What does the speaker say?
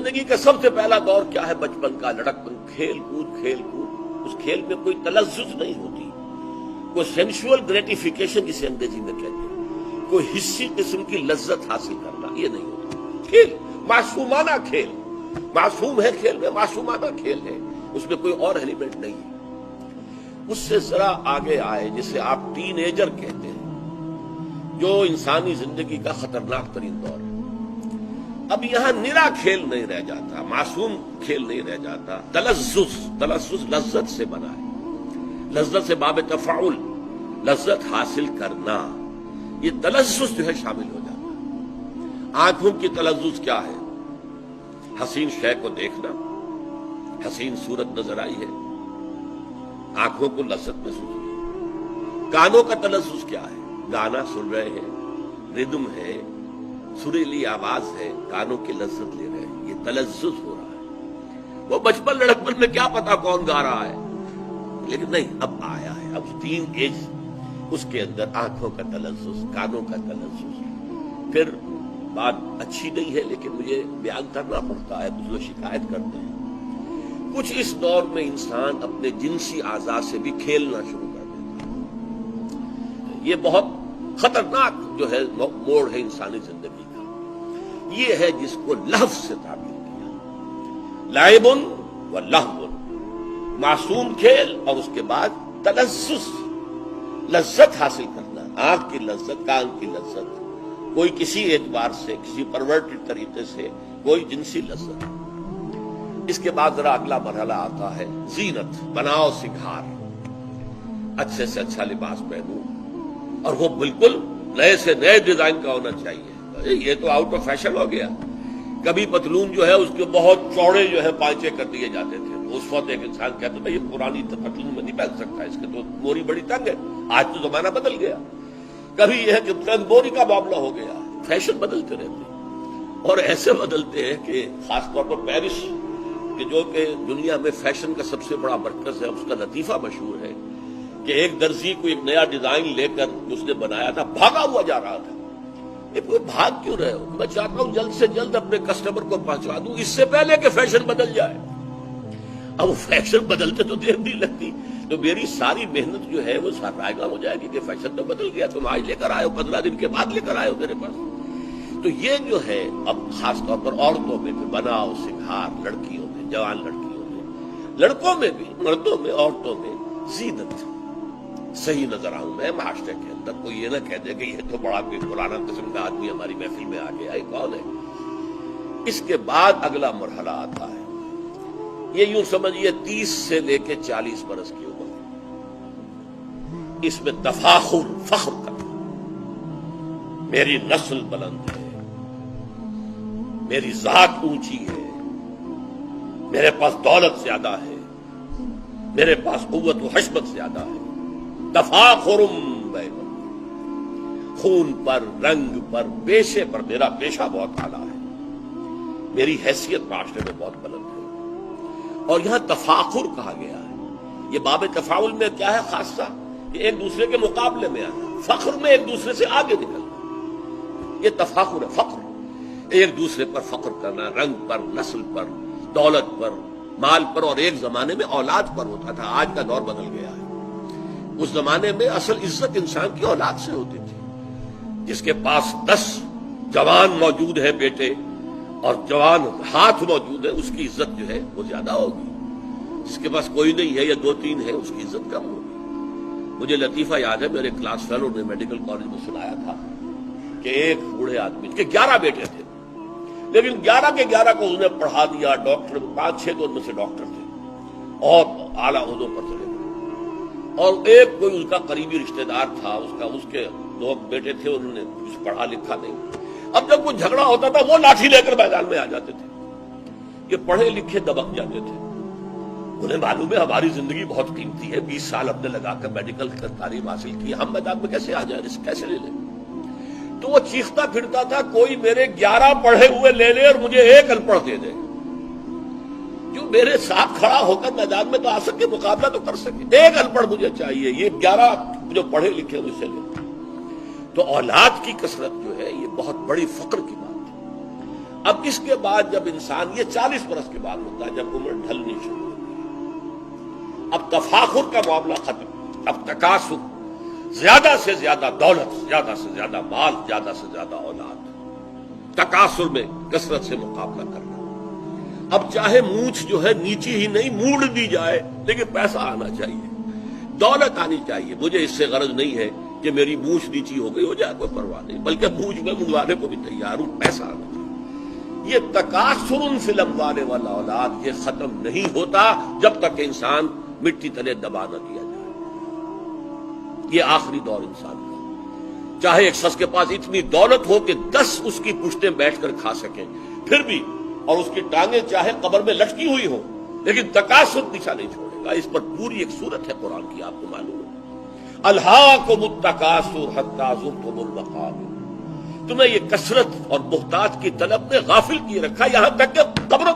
زندگی کا سب سے پہلا دور کیا ہے؟ بچپن کا، لڑکپن، کھیل کود کھیل کود۔ اس کھیل میں کوئی تلذذ نہیں ہوتی، کوئی سینشول گریٹیفیکیشن جسے انگریزی میں کہتے ہیں، کوئی حصی قسم کی لذت حاصل کرنا، یہ نہیں ہوتا۔ کھیل معصومانہ کھیل، معصوم ہے کھیل میں، معصومانہ کھیل ہے، اس میں کوئی اور ایلیمنٹ نہیں ہے۔ اس سے ذرا آگے آئے جسے آپ ٹین ایجر کہتے ہیں، جو انسانی زندگی کا خطرناک ترین دور ہے۔ اب یہاں نرا کھیل نہیں رہ جاتا، معصوم کھیل نہیں رہ جاتا، تلذذ لذت سے بنا ہے، لذت سے باب تفاعل، لذت حاصل کرنا، یہ تلذذ جو ہے شامل ہو جاتا ہے۔ آنکھوں کی تلذذ کیا ہے؟ حسین شے کو دیکھنا، حسین صورت نظر آئی ہے، آنکھوں کو لذت محسوس ہوئی۔ کانوں کا تلذذ کیا ہے؟ گانا سن رہے ہیں، ردم ہے، سریلی آواز ہے، کانوں کی لذت لے رہے ہیں، یہ تلذذ ہو رہا ہے۔ وہ بچپن لڑکپن میں کیا پتا کون گا رہا ہے، لیکن نہیں، اب آیا ہے، اب ٹین ایج، اس کے اندر آنکھوں کا تلذذ، کانوں کا تلذذ۔ پھر بات اچھی نہیں ہے لیکن مجھے بیان کرنا پڑتا ہے، کچھ لوگ شکایت کرتے ہیں، کچھ اس دور میں انسان اپنے جنسی اعضاء سے بھی کھیلنا شروع کر دیتا ہے۔ یہ بہت خطرناک جو ہے موڑ ہے انسانی زندگی کا۔ یہ ہے جس کو لہو سے تعبیر کیا، لعب و لہو، معصوم کھیل اور اس کے بعد تلذذ، لذت حاصل کرنا، آنکھ کی لذت، کان کی لذت، کوئی کسی اعتبار سے، کسی پرورٹڈ طریقے سے کوئی جنسی لذت۔ اس کے بعد ذرا اگلا مرحلہ آتا ہے زینت، بناؤ سنگھار، اچھے سے اچھا لباس پہنوں، اور وہ بالکل نئے سے نئے ڈیزائن کا ہونا چاہیے۔ یہ تو آؤٹ آف فیشن ہو گیا۔ کبھی پتلون جو ہے اس کے بہت چوڑے جو ہے پانچے کر دیے جاتے تھے، اس وقت ایک انسان کہتا تھا یہ پرانی پتلون میں نہیں پہن سکتا، اس کے تو موری بڑی تنگ ہے۔ آج تو زمانہ بدل گیا، کبھی یہ ہے کہ تنگ موری کا معاملہ ہو گیا۔ فیشن بدلتے رہتے ہیں، اور ایسے بدلتے ہیں کہ خاص طور پر پیرس کہ جو کہ دنیا میں فیشن کا سب سے بڑا مرکز ہے، اس کا لطیفہ مشہور ہے کہ ایک درزی کو ایک نیا ڈیزائن لے کر اس نے بنایا تھا، بھاگا ہوا جا رہا تھا۔ یہ بھاگ کیوں رہے ہو؟ میں چاہتا ہوں جلد سے جلد اپنے کسٹمر کو پہنچا دوں اس سے پہلے کہ فیشن بدل جائے۔ اب فیشن بدلتے تو دیر نہیں لگتی، تو میری ساری محنت جو ہے وہ رائگاں ہو جائے گی کہ فیشن تو بدل گیا، تم آج لے کر آئے ہو، 15 دن کے بعد لے کر آئے ہو میرے پاس۔ تو یہ جو ہے اب خاص طور پر عورتوں میں بناؤ سنگھار، لڑکیوں میں، جوان لڑکیوں میں، لڑکوں میں بھی، مردوں میں، عورتوں میں زینت صحیح نظر آؤں میں معاشرے کے اندر۔ کوئی یہ نہ کہہ دے کہ یہ تو بڑا کوئی پرانا قسم کا آدمی ہماری محفل میں آ گیا ہے، کون ہے؟ اس کے بعد اگلا مرحلہ آتا ہے، یہ یوں سمجھیے 30 سے لے کے 40 برس کی عمر، اس میں تفاخر، فخر کرنا، میری نسل بلند ہے، میری ذات اونچی ہے، میرے پاس دولت زیادہ ہے، میرے پاس قوت و حشمت زیادہ ہے۔ تفاخرم بینکم، خون پر، رنگ پر، پیشے پر میرا پیشہ بہت اعلیٰ ہے، میری حیثیت معاشرے میں بہت بلند ہے۔ اور یہاں تفاخر کہا گیا ہے، یہ باب تفاعل میں کیا ہے خاصہ کہ ایک دوسرے کے مقابلے میں آنا، فخر میں ایک دوسرے سے آگے نکلنا، یہ تفاخر ہے، فخر، ایک دوسرے پر فخر کرنا، رنگ پر، نسل پر، دولت پر، مال پر، اور ایک زمانے میں اولاد پر ہوتا تھا، آج کا دور بدل گیا ہے۔ اس زمانے میں اصل عزت انسان کی اولاد سے ہوتی تھی، جس کے پاس 10 جوان موجود ہیں بیٹے اور جوان ہاتھ موجود ہے، اس کی عزت جو ہے وہ زیادہ ہوگی، جس کے پاس کوئی نہیں ہے یا 2-3 ہے اس کی عزت کم ہوگی۔ مجھے لطیفہ یاد ہے، میرے کلاس فیلو نے میڈیکل کالج میں سنایا تھا کہ ایک بوڑھے آدمی کے 11 بیٹے تھے، لیکن 11 کے 11 کو اس نے پڑھا دیا، ڈاکٹر 5-6 تو ان میں سے ڈاکٹر تھے اور اعلیٰ عہدوں پر چلے گئے، اور ایک کوئی اس کا قریبی رشتہ دار تھا، اس کے 2 بیٹے تھے، انہوں نے کچھ پڑھا لکھا نہیں۔ اب جب کوئی جھگڑا ہوتا تھا وہ لاٹھی لے کر میدان میں آ جاتے تھے، یہ پڑھے لکھے دبک جاتے تھے، انہیں معلوم ہے ہماری زندگی بہت قیمتی ہے، 20 سال اپنے لگا کر میڈیکل کی تعلیم حاصل کی، ہم میدان میں کیسے آ جائیں، رسک کیسے لے لیں؟ تو وہ چیختا پھرتا تھا کوئی میرے 11 پڑھے ہوئے لے لے اور مجھے ایک ان پڑھ دے دے، جو میرے ساتھ کھڑا ہو کر میدان میں تو آ سکے، مقابلہ تو کر سکے، ایک ان پڑھ مجھے چاہیے، یہ 11 جو پڑھے لکھے مجھ سے لے۔ تو اولاد کی کثرت جو ہے یہ بہت بڑی فخر کی بات ہے، اب اس کے بعد جب انسان، یہ 40 برس کے بعد ہوتا ہے جب عمر ڈھلنی شروع ہوتی ہے، اب تفاخر کا معاملہ ختم، اب تکاثر، زیادہ سے زیادہ دولت، زیادہ سے زیادہ مال، زیادہ سے زیادہ اولاد، تکاثر میں کثرت سے مقابلہ کرنا۔ اب چاہے مونچھ جو ہے نیچی ہی نہیں موڑ دی جائے، لیکن پیسہ آنا چاہیے، دولت آنی چاہیے۔ مجھے اس سے غرض نہیں ہے کہ میری مونچھ نیچی ہو گئی ہو جائے، کوئی پرواہ نہیں، بلکہ مونچھ میں منڈوانے کو بھی تیار ہوں، پیسہ آنا چاہیے۔ یہ تکاثر فی الاموال والاولاد یہ ختم نہیں ہوتا جب تک انسان مٹی تلے دبا نہ دیا جائے۔ یہ آخری دور انسان کا، چاہے ایک شخص کے پاس اتنی دولت ہو کہ 10 اس کی پشتیں بیٹھ کر کھا سکیں پھر بھی، اور اس کی ٹانگیں چاہے قبر میں لٹکی ہوئی ہوں، لیکن تکاثر پیچھا نہیں چھوڑے گا۔ اس پر پوری ایک سورت ہے قرآن کی، آپ کو معلوم ہے، الہاکم التکاثر حتی زرتم المقابر۔ تمہیں یہ کثرت اور محتاج کی طلب نے غافل کیے رکھا، یہاں تک کہ قبروں